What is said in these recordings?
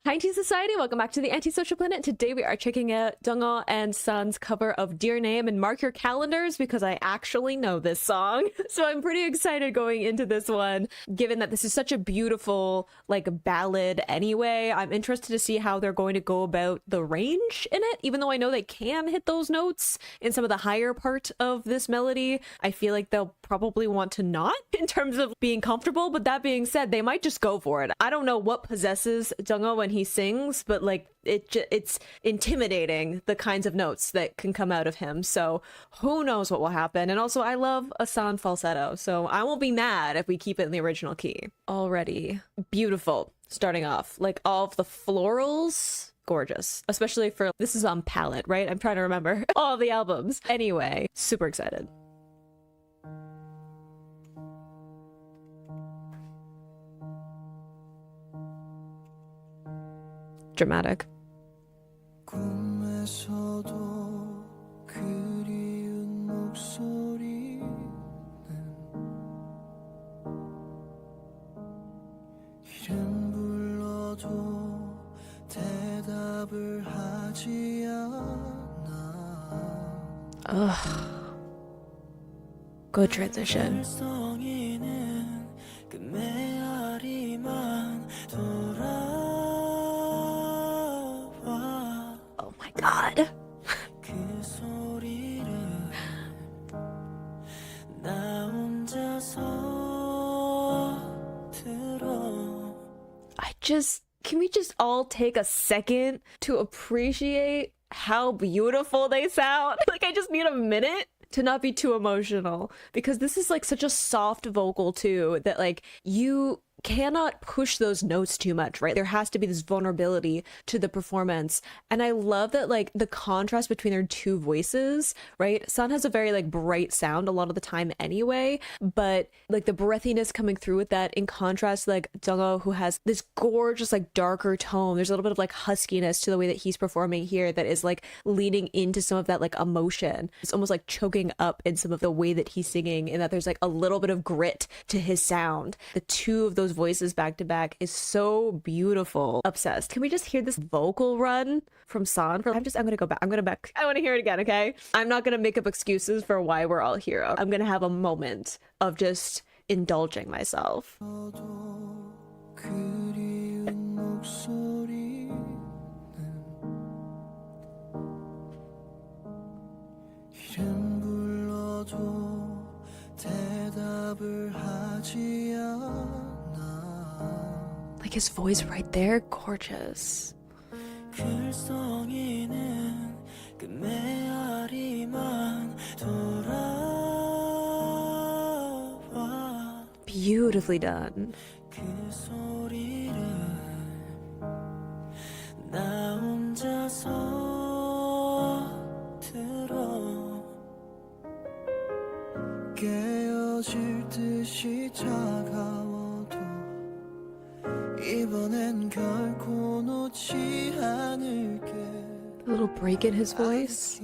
Hi Tea Society, welcome back to the Antisocial Planet. Today we are checking out Jongho and San's cover of Dear Name, and mark your calendars because I actually know this song. So I'm pretty excited going into this one, given that this is such a beautiful like ballad anyway. I'm interested to see how they're going to go about the range in it, even though I know they can hit those notes in some of the higher part of this melody. I feel like they'll probably want to not in terms of being comfortable, but that being said, they might just go for it. I don't know what possesses Jongho when he sings, but like it's intimidating the kinds of notes that can come out of him. So who knows what will happen. And also I love a San falsetto, so I won't be mad if we keep it in the original key. Already beautiful starting off, like all of the florals, gorgeous, especially for this is on palette, right? I'm trying to remember all of the albums. Anyway, super excited. Dramatic. Ugh. Good transition. Oh my god. Can we just all take a second to appreciate how beautiful they sound? Like, I just need a minute to not be too emotional, because this is like such a soft vocal too, that like you cannot push those notes too much, right? There has to be this vulnerability to the performance. And I love that like the contrast between their two voices, right? San has a very like bright sound a lot of the time anyway, but like the breathiness coming through with that in contrast, like Jongho, who has this gorgeous like darker tone. There's a little bit of like huskiness to the way that he's performing here that is like leaning into some of that like emotion. It's almost like choking up in some of the way that he's singing, in that there's like a little bit of grit to his sound. The two of those voices back to back is so beautiful. Obsessed. Can we just hear this vocal run from San? I want to hear it again, okay? I'm not gonna make up excuses for why we're all here. I'm gonna have a moment of just indulging myself. Like his voice right there, gorgeous. Beautifully done. A little break in his voice.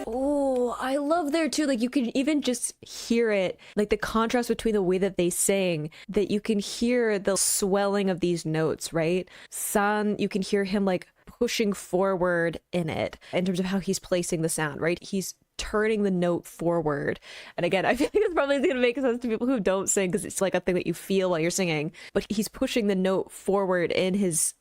Oh, I love there too, like you can even just hear it, like the contrast between the way that they sing, that you can hear the swelling of these notes, right? San, you can hear him like pushing forward in it in terms of how he's placing the sound, right? He's turning the note forward. And again, I feel like this probably is going to make sense to people who don't sing, because it's like a thing that you feel while you're singing, but he's pushing the note forward in his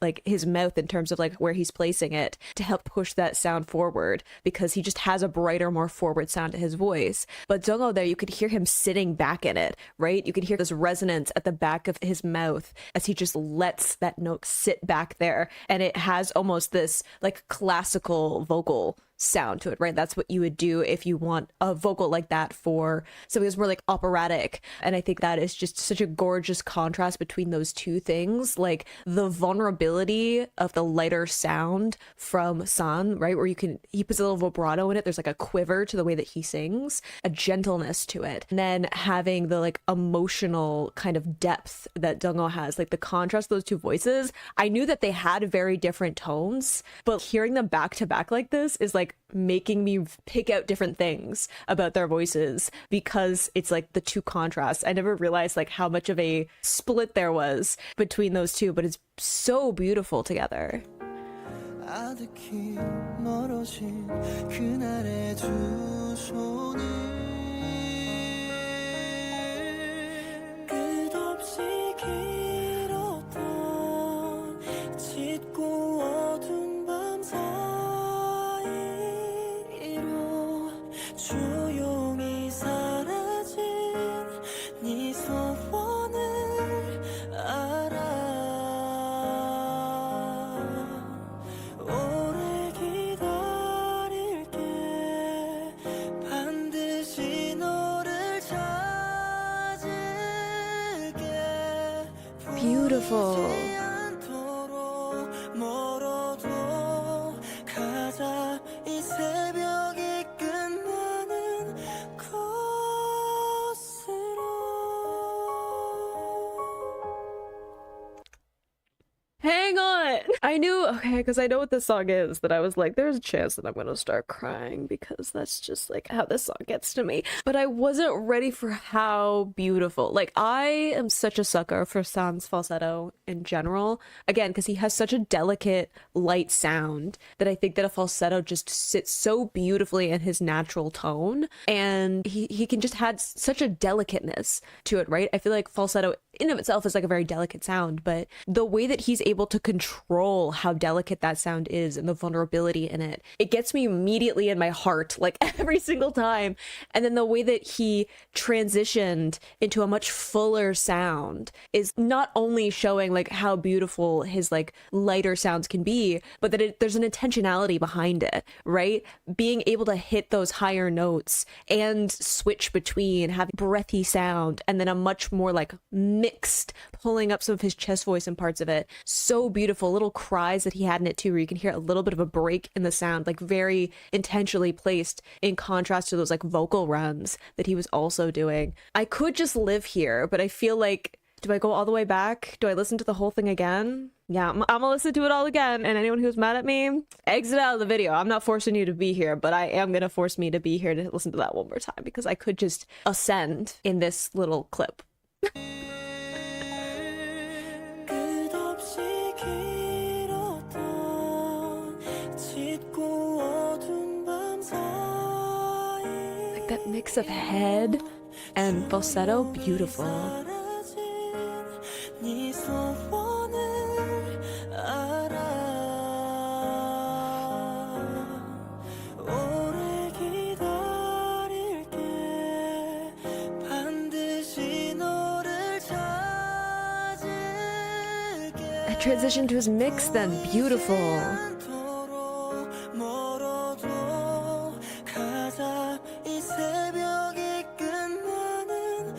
mouth in terms of like where he's placing it to help push that sound forward, because he just has a brighter, more forward sound to his voice. But Jongho there, you could hear him sitting back in it, right? You could hear this resonance at the back of his mouth as he just lets that note sit back there, and it has almost this like classical vocal sound to it, right? That's what you would do if you want a vocal like that for something that's more like operatic. And I think that is just such a gorgeous contrast between those two things, like the vulnerability of the lighter sound from San, right, where he puts a little vibrato in it, there's like a quiver to the way that he sings, a gentleness to it, and then having the like emotional kind of depth that Jongho has, like the contrast of those two voices. I knew that they had very different tones, but hearing them back to back like this is like like making me pick out different things about their voices because it's like the two contrasts. I never realized like how much of a split there was between those two, but it's so beautiful together. 아득히 멀어진 그날의 두 손을 끝없이 길었던 짙고 어두운 밤 사이로 조용히 사라진 네 소원을 알아 오래 기다릴게 반드시 너를 찾을게 Beautiful. 보이지 않도록 멀어도 가자 이 새벽이 끝나는 곳으로 Hang on. I knew, okay, because I know what this song is, that I was like, there's a chance that I'm going to start crying because that's just like how this song gets to me. But I wasn't ready for how beautiful. Like, I am such a sucker for San's falsetto in general. Again, because he has such a delicate, light sound that I think that a falsetto just sits so beautifully in his natural tone. And he can just add such a delicateness to it, right? I feel like falsetto in of itself is like a very delicate sound, but the way that he's able to control how delicate that sound is and the vulnerability in it, it gets me immediately in my heart, like every single time. And then the way that he transitioned into a much fuller sound is not only showing like how beautiful his like lighter sounds can be, but that there's an intentionality behind it, right? Being able to hit those higher notes and switch between having breathy sound and then a much more like mixed, pulling up some of his chest voice and parts of it. So beautiful. Little cries that he had in it too, where you can hear a little bit of a break in the sound, like very intentionally placed in contrast to those like vocal runs that he was also doing. I could just live here, but I feel like, do I go all the way back? Do I listen to the whole thing again? Yeah, I'm gonna listen to it all again. And anyone who's mad at me, exit out of the video. I'm not forcing you to be here, but I am gonna force me to be here to listen to that one more time because I could just ascend in this little clip. 끝없이 길었던 짙고 어두운 밤 사이 Like that mix of head and falsetto, beautiful. 사라진 네 소원을 알아 오래 기다릴게 반드시 너를 찾을게 That transition to his mix then, beautiful. 않도록 멀어도 가자 이 새벽이 끝나는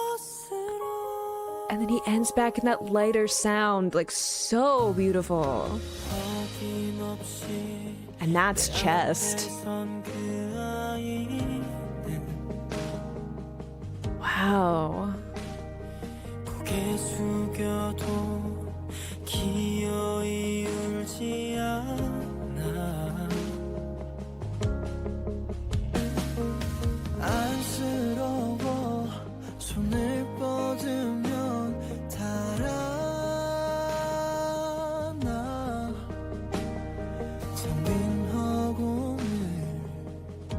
곳으로 And then he ends back in that lighter sound, like so beautiful. 어김없이 And that's chest. 선 그 아이는 Wow. 고개 숙여도 기어이 울지 않아 안쓰러워 손을 뻗으면 달아나 텅 빈 허공을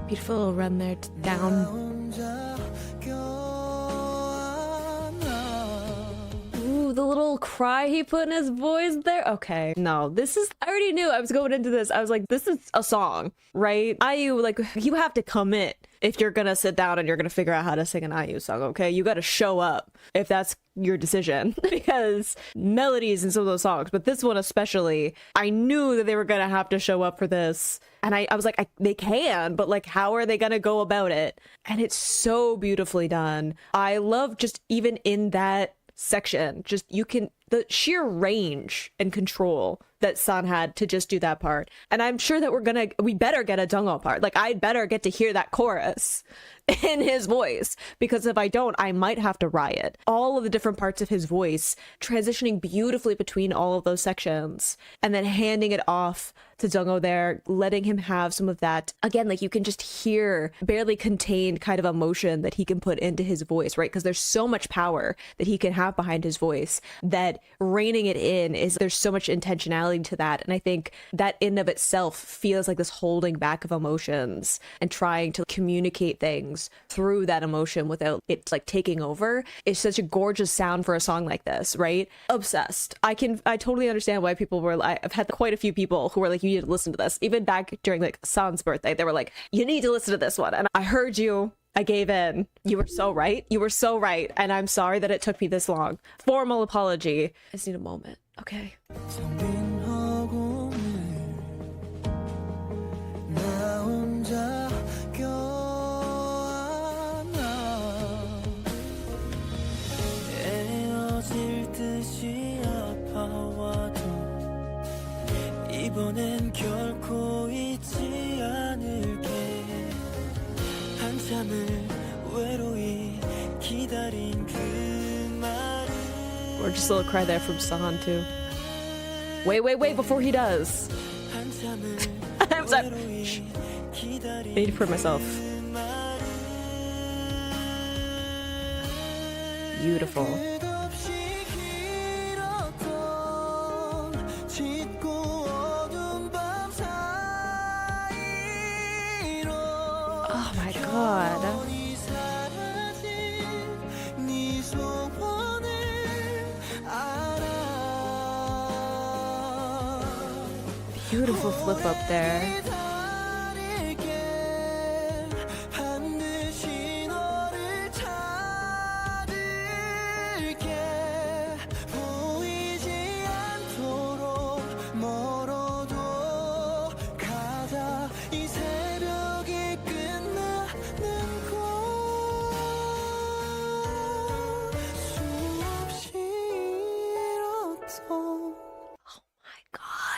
Beautiful run there down. 혼자 껴안아 Ooh, the little cry he put in his voice there. Okay, no, this is, I already knew I was going into this. I was like, this is a song, right? IU, like, you have to commit if you're gonna sit down and you're gonna figure out how to sing an IU song, okay? You gotta show up if that's your decision because melodies in some of those songs, but this one especially, I knew that they were gonna have to show up for this. And I was like, they can, but like, how are they gonna go about it? And it's so beautifully done. I love just even in that section, just you can the sheer range and control that San had to just do that part. And I'm sure that we better get a Jongho part. Like, I'd better get to hear that chorus in his voice, because if I don't, I might have to riot. All of the different parts of his voice transitioning beautifully between all of those sections, and then handing it off to Jongho there, letting him have some of that, again, like you can just hear barely contained kind of emotion that he can put into his voice, right? Because there's so much power that he can have behind his voice that reining it in there's so much intentionality to that. And I think that in of itself feels like this holding back of emotions and trying to communicate things through that emotion without it like taking over is such a gorgeous sound for a song like this, right? Obsessed. I totally understand why people were, I've had quite a few people who were like, you need to listen to this. Even back during like San's birthday, they were like, you need to listen to this one. And I heard you. I gave in. You were so right. You were so right. And I'm sorry that it took me this long. Formal apology. I just need a moment. Okay. 나 혼자 헤어질 듯이 아파와도 이번엔 결코 잊지 않을게 한참을 외로이 기다린 그 말을 Or just a little cry there from San too. Wait before he does. I'm sorry. Shh. I need to prove myself. Beautiful. Oh my god. Beautiful flip up there.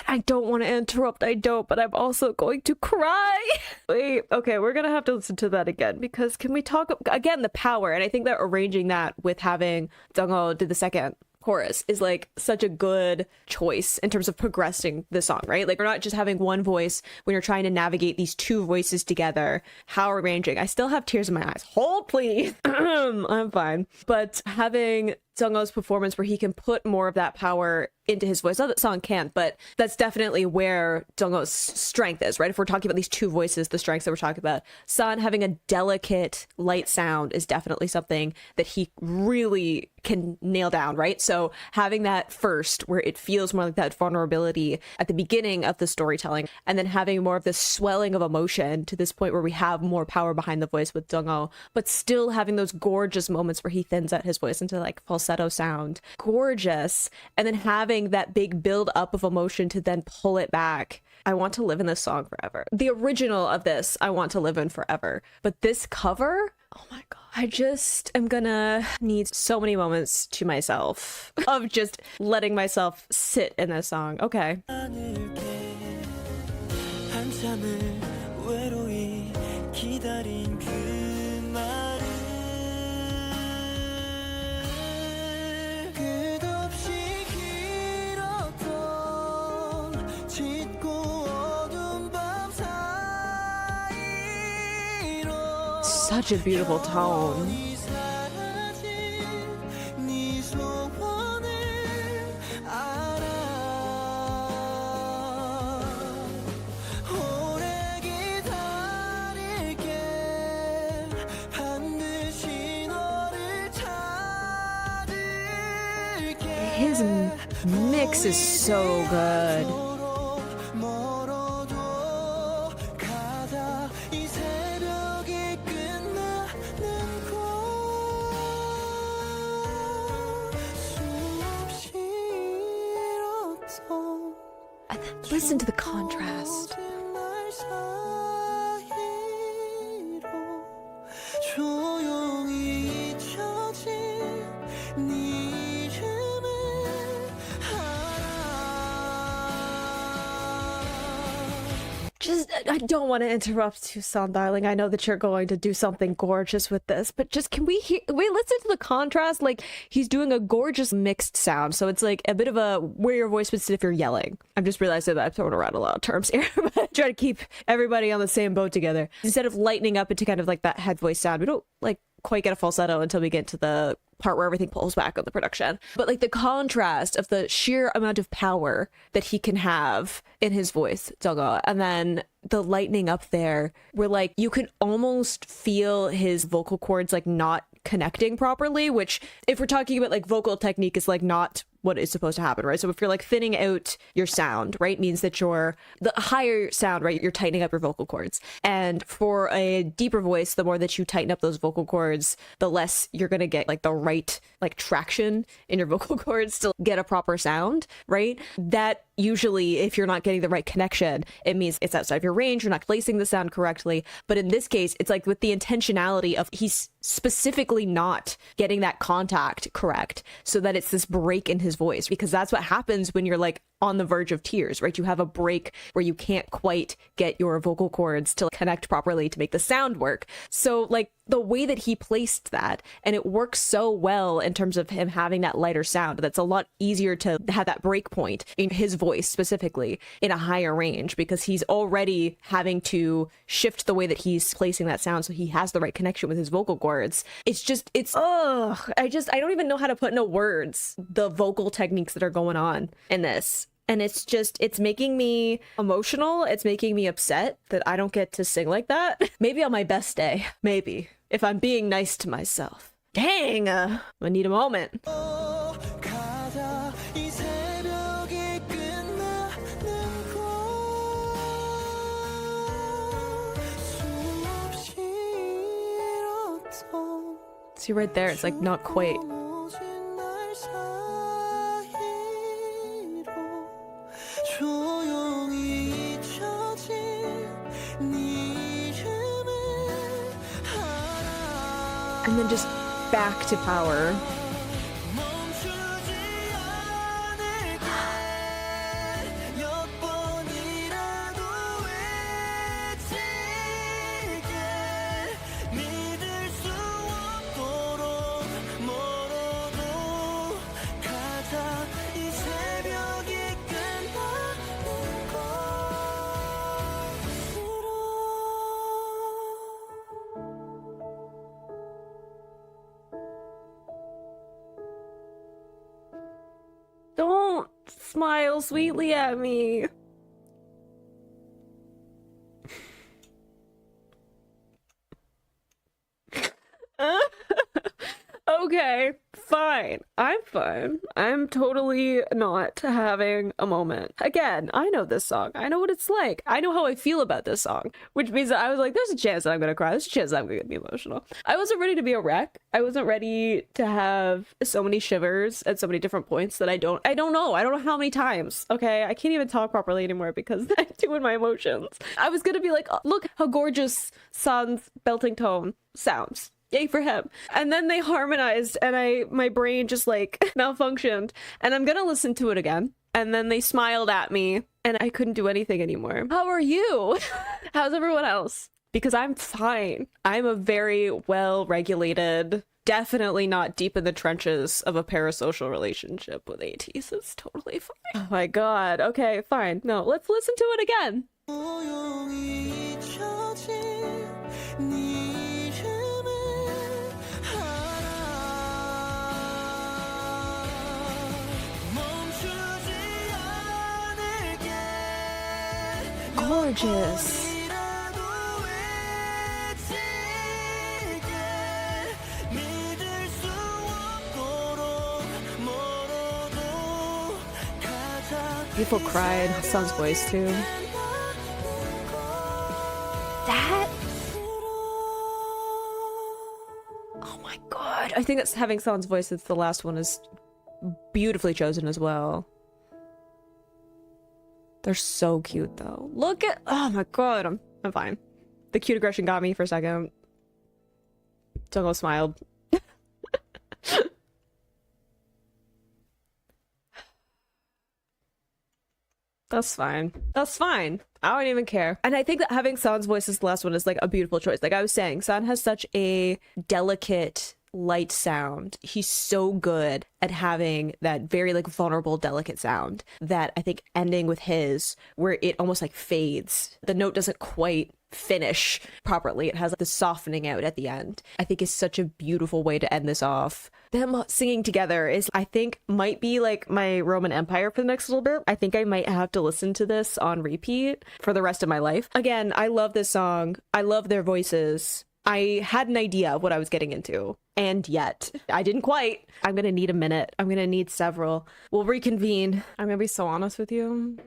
I don't want to interrupt, but I'm also going to cry. Wait, okay, we're gonna have to listen to that again, because can we talk, again, the power, and I think that arranging that with having Jongho do the second chorus is like such a good choice in terms of progressing the song, right? Like, we're not just having one voice when you're trying to navigate these two voices together. How arranging? I still have tears in my eyes. Hold, please. I'm fine. But having Jongho's performance where he can put more of that power into his voice. Not that song can't, but that's definitely where Jongho's strength is, right? If we're talking about these two voices, the strengths that we're talking about, San having a delicate, light sound is definitely something that he really can nail down, right? So having that first, where it feels more like that vulnerability at the beginning of the storytelling, and then having more of this swelling of emotion to this point where we have more power behind the voice with Jongho, but still having those gorgeous moments where he thins out his voice into like falsetto sound. Gorgeous. And then having that big build up of emotion to then pull it back. I want to live in this song forever. The original of this, I want to live in forever. But this cover, oh my God. I just am gonna need so many moments to myself of just letting myself sit in this song. Okay. Such a beautiful tone. His mix is so good. Listen to the contrast. I don't want to interrupt you, San, darling. I know that you're going to do something gorgeous with this, but just can we listen to the contrast? Like, he's doing a gorgeous mixed sound, so it's like a bit of a where your voice would sit if you're yelling. I'm just realizing that I'm throwing around a lot of terms here, but try to keep everybody on the same boat together. Instead of lightening up into kind of like that head voice sound, we don't like quite get a falsetto until we get to the part where everything pulls back on the production. But like the contrast of the sheer amount of power that he can have in his voice, Jongho, and then the lightening up there where like you can almost feel his vocal cords like not connecting properly, which if we're talking about like vocal technique is like not what is supposed to happen, right? So if you're like thinning out your sound, right, means that you're the higher sound, right, you're tightening up your vocal cords. And for a deeper voice, the more that you tighten up those vocal cords, the less you're going to get like the right like traction in your vocal cords to get a proper sound, right? That usually, if you're not getting the right connection, it means it's outside of your range, you're not placing the sound correctly. But in this case, it's like with the intentionality of he's specifically not getting that contact correct so that it's this break in his voice, because that's what happens when you're like on the verge of tears, right? You have a break where you can't quite get your vocal cords to connect properly to make the sound work. So like the way that he placed that, and it works so well in terms of him having that lighter sound, that's a lot easier to have that break point in his voice specifically in a higher range, because he's already having to shift the way that he's placing that sound so he has the right connection with his vocal cords. I don't even know how to put into words the vocal techniques that are going on in this. And it's making me emotional. It's making me upset that I don't get to sing like that. Maybe on my best day. Maybe. If I'm being nice to myself. Dang! I need a moment. 가자 이 새벽이 끝나는 곳 수없이 잃었던 See right there, it's like not quite. 모진 날 사이로 조용히 잊혀진 네 이름을 알아 And then just back to power. 멈추지 않을게 몇 번이라도 외칠게 믿을 수 없도록 멀어도 가자 이 새벽이 끝나는 곳으로 Don't smile sweetly at me. Okay, fine. I'm fine. I'm totally not having a moment. Again, I know this song. I know what it's like. I know how I feel about this song, which means that I was like, there's a chance that I'm gonna cry. There's a chance that I'm gonna be emotional. I wasn't ready to be a wreck. I wasn't ready to have so many shivers at so many different points that I don't know. I don't know how many times. Okay, I can't even talk properly anymore because I'm doing my emotions. I was gonna be like, oh, look how gorgeous San's belting tone sounds. Yay for him. And then they harmonized and my brain just like malfunctioned, and I'm gonna listen to it again. And then they smiled at me and I couldn't do anything anymore. How are you? How's everyone else? Because I'm fine. I'm a very well-regulated, definitely not deep in the trenches of a parasocial relationship with ATEEZ. It's totally fine. Oh my god. Okay, fine. No, let's listen to it again. 조용히 잊혀진 네 이름을 알아 멈추지 않을게 Gorgeous. 이라도 외칠게 믿을 수 없도록 멀어도 가자 People cried. San's voice too. That? Oh my god. I think that's having San's voice. That's the last one is beautifully chosen as well. They're so cute though. Look at, oh my god. I'm fine. The cute aggression got me for a second. Jongho smiled. That's fine. That's fine. I don't even care. And I think that having San's voice as the last one is like a beautiful choice. Like I was saying, San has such a delicate, light sound. He's so good at having that very like vulnerable, delicate sound that I think ending with his, where it almost like fades. The note doesn't quite finish properly. It has like the softening out at the end. I think is such a beautiful way to end this off. Them singing together is, I think, might be like my Roman Empire for the next little bit. I think I might have to listen to this on repeat for the rest of my life. Again, I love this song. I love their voices. I had an idea of what I was getting into, and yet I didn't quite. I'm gonna need a minute. I'm gonna need several. We'll reconvene. I'm gonna be so honest with you.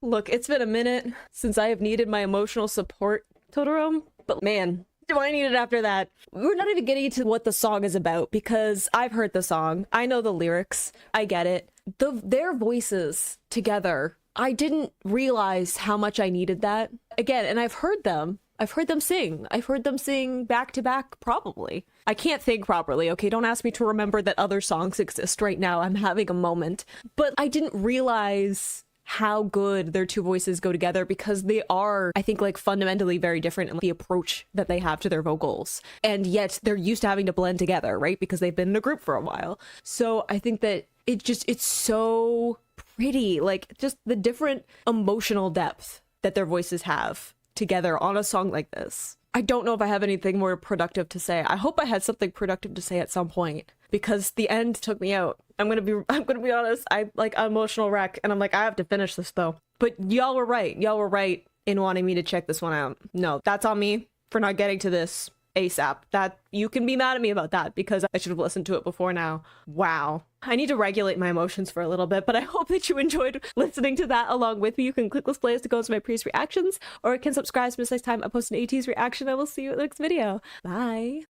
Look, it's been a minute since I have needed my emotional support, Totoro, but man, do I need it after that. We're not even getting into what the song is about because I've heard the song. I know the lyrics. I get it. Their voices together, I didn't realize how much I needed that. Again, and I've heard them. I've heard them sing. I've heard them sing back to back, probably. I can't think properly, okay? Don't ask me to remember that other songs exist right now. I'm having a moment. But I didn't realize how good their two voices go together because they are, I think, like fundamentally very different in the approach that they have to their vocals. And yet they're used to having to blend together, right? Because they've been in a group for a while. So I think that it's so pretty. Like just the different emotional depth that their voices have together on a song like this. I don't know if I have anything more productive to say. I hope I had something productive to say at some point because the end took me out. I'm gonna be honest. I'm like an emotional wreck, and I'm like, I have to finish this though. But y'all were right. Y'all were right in wanting me to check this one out. No, that's on me for not getting to this ASAP. That you can be mad at me about that because I should have listened to it before now. Wow. I need to regulate my emotions for a little bit, but I hope that you enjoyed listening to that along with me. You can click this playlist to go into my previous reactions, or you can subscribe so next time I post an ATEEZ reaction. I will see you in the next video. Bye.